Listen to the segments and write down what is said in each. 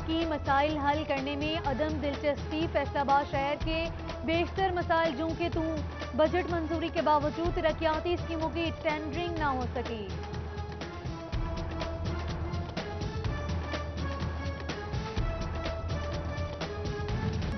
کی مسائل حل کرنے میں عدم دلچسپی، فیصل آباد شہر کے بیشتر مسائل جوں کہ توں بجٹ منظوری کے باوجود ترقیاتی اسکیموں کی ٹینڈرنگ نہ ہو سکی۔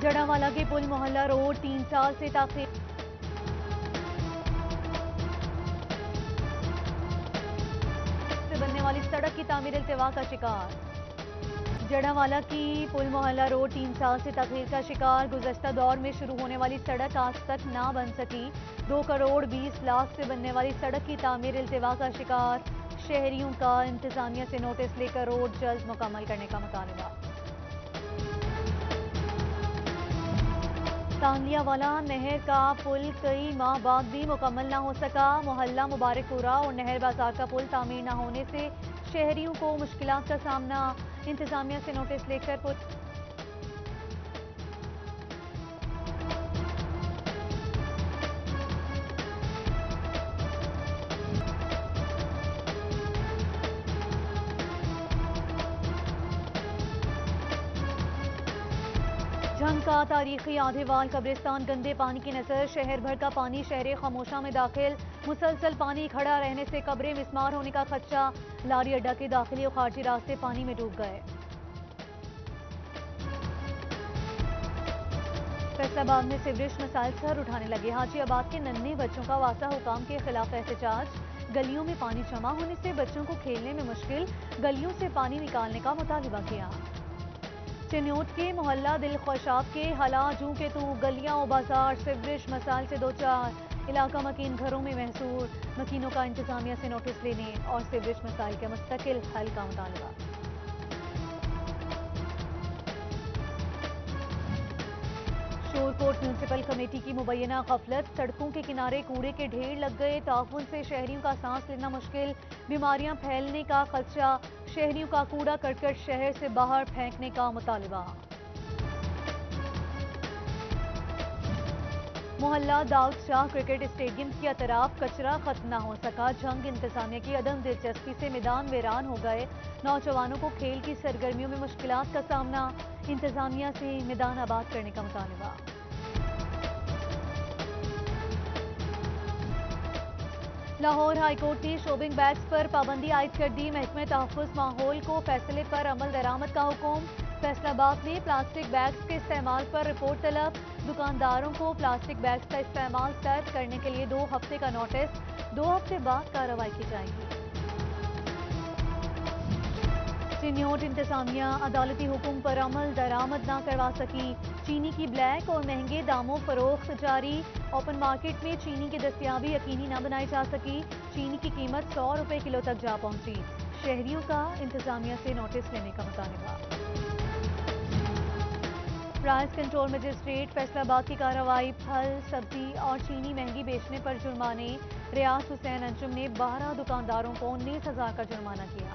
جڑاوالا کے پل محلہ روڈ 3 سال سے تاخیر سے بننے والی سڑک کی تعمیر التوا کا شکار۔ جڑاوالا کی پل محلہ روڈ 3 سال سے تاخیر کا شکار، گزشتہ دور میں شروع ہونے والی سڑک آج تک نہ بن سکی۔ 2 کروڑ 20 لاکھ سے بننے والی سڑک کی تعمیر التوا کا شکار، شہریوں کا انتظامیہ سے نوٹس لے کر روڈ جلد مکمل کرنے کا مطالبہ۔ تانلیہ والا نہر کا پل کئی ماہ بعد بھی مکمل نہ ہو سکا، محلہ مبارک پورہ اور نہر بازار کا پل تعمیر نہ ہونے سے شہریوں کو مشکلات کا سامنا، انتظامیہ سے نوٹس لے کر پل جھنگ کا تاریخی آدھیوال قبرستان گندے پانی کی نظر، شہر بھر کا پانی شہر خاموشہ میں داخل، مسلسل پانی کھڑا رہنے سے قبریں مسمار ہونے کا خدشہ، لاری اڈا کے داخلی اور خارجی راستے پانی میں ڈوب گئے۔ فیصل آباد میں سیوریج مسائل سر اٹھانے لگے، حاجی آباد کے ننھے بچوں کا واسطہ حکام کے خلاف احتجاج، گلیوں میں پانی جمع ہونے سے بچوں کو کھیلنے میں مشکل، گلیوں سے پانی نکالنے کا مطالبہ کیا۔ چنیوٹ کے محلہ دل خوشاب کے حالات جوں کہ توں، گلیاں و بازار سیوریج مسائل سے دوچار، علاقہ مکین گھروں میں محصور، مکینوں کا انتظامیہ سے نوٹس لینے اور سیوریج مسائل کے مستقل حل کا مطالبہ۔ شورکوٹ میونسپل کمیٹی کی مبینہ غفلت، سڑکوں کے کنارے کوڑے کے ڈھیر لگ گئے، تعفن سے شہریوں کا سانس لینا مشکل، بیماریاں پھیلنے کا خدشہ، شہریوں کا کوڑا کرکٹ شہر سے باہر پھینکنے کا مطالبہ۔ محلہ داؤد شاہ کرکٹ اسٹیڈیم کے اطراف کچرا ختم نہ ہو سکا، جھنگ انتظامیہ کی عدم دلچسپی سے میدان ویران ہو گئے، نوجوانوں کو کھیل کی سرگرمیوں میں مشکلات کا سامنا، انتظامیہ سے میدان آباد کرنے کا مطالبہ۔ لاہور ہائی کورٹ نے شوبنگ بیگز پر پابندی عائد کر دی، محکمہ تحفظ ماحول کو فیصلے پر عمل درآمد کا حکم، فیصل آباد میں پلاسٹک بیگز کے استعمال پر رپورٹ طلب، دکانداروں کو پلاسٹک بیگز کا استعمال ترک کرنے کے لیے 2 ہفتے کا نوٹس، 2 ہفتے بعد کارروائی کی جائے گی۔ چنیوٹ انتظامیہ عدالتی حکم پر عمل درآمد نہ کروا سکی، چینی کی بلیک اور مہنگے داموں فروخت جاری، اوپن مارکیٹ میں چینی کی دستیابی یقینی نہ بنائی جا سکی، چینی کی قیمت 100 روپے کلو تک جا پہنچی، شہریوں کا انتظامیہ سے نوٹس لینے کا مطالبہ۔ پرائز کنٹرول مجسٹریٹ فیصل آباد کی کارروائی، پھل سبزی اور چینی مہنگی بیچنے پر جرمانے، ریاض حسین انجم نے 12 دکانداروں کو 19,000 کا جرمانہ کیا۔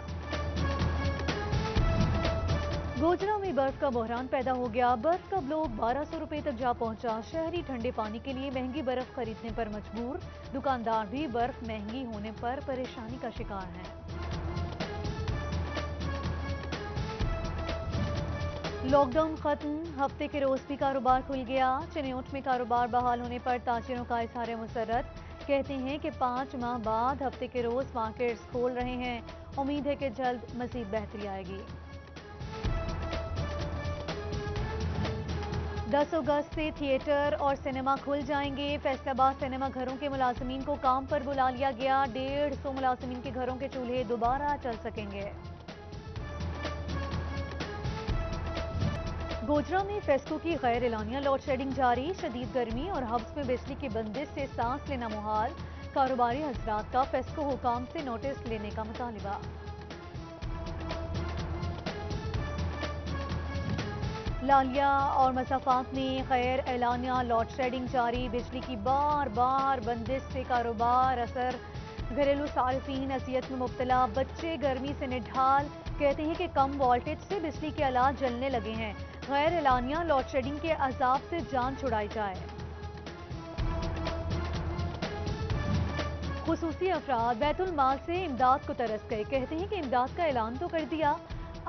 گوجرا میں برف کا بحران پیدا ہو گیا، برف کا بلوک 1200 روپے تک جا پہنچا، شہری ٹھنڈے پانی کے لیے مہنگی برف خریدنے پر مجبور، دکاندار بھی برف مہنگی ہونے پر پریشانی کا شکار ہیں۔ لاک ڈاؤن ختم، ہفتے کے روز بھی کاروبار کھل گیا، چنیوٹ میں کاروبار بحال ہونے پر تاجروں کا اظہار مسرت، کہتے ہیں کہ 5 ماہ بعد ہفتے کے روز مارکیٹس کھول رہے ہیں، امید ہے کہ جلد مزید بہتری آئے گی۔ 10 اگست سے تھیٹر اور سینما کھل جائیں گے، فیصل آباد سینما گھروں کے ملازمین کو کام پر بلا لیا گیا، 150 ملازمین کے گھروں کے چولہے دوبارہ چل سکیں گے۔ گوجرا میں فیسکو کی غیر اعلانیہ لوڈ شیڈنگ جاری، شدید گرمی اور حبس میں بجلی کی بندش سے سانس لینا محال، کاروباری حضرات کا فیسکو حکام سے نوٹس لینے کا مطالبہ۔ لالیہ اور مضافات میں غیر اعلانیہ لوڈ شیڈنگ جاری، بجلی کی بار بار بندش سے کاروبار اثر، گھریلو صارفین اذیت میں مبتلا، بچے گرمی سے نڈھال، کہتے ہیں کہ کم وولٹیج سے بجلی کے آلات جلنے لگے ہیں، غیر اعلانیہ لوڈ شیڈنگ کے عذاب سے جان چھڑائی جائے۔ خصوصی افراد بیت المال سے امداد کو ترس گئے، کہتے ہیں کہ امداد کا اعلان تو کر دیا،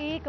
1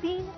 3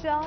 4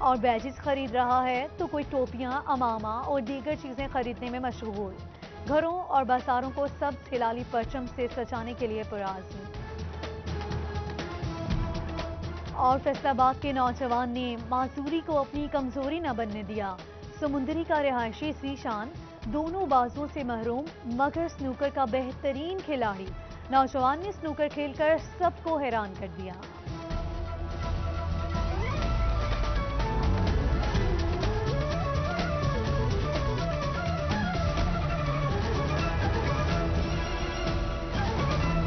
اور بیجز خرید رہا ہے تو کوئی ٹوپیاں، امامہ اور دیگر چیزیں خریدنے میں مشغول۔ گھروں اور بازاروں کو سبز ہلالی پرچم سے سجانے کے لیے پرعزم۔ اور فیصل آباد کے نوجوان نے معذوری کو اپنی کمزوری نہ بننے دیا۔ سمندری کا رہائشی ذیشان دونوں بازوں سے محروم مگر سنوکر کا بہترین کھلاڑی۔ نوجوان نے سنوکر کھیل کر سب کو حیران کر دیا۔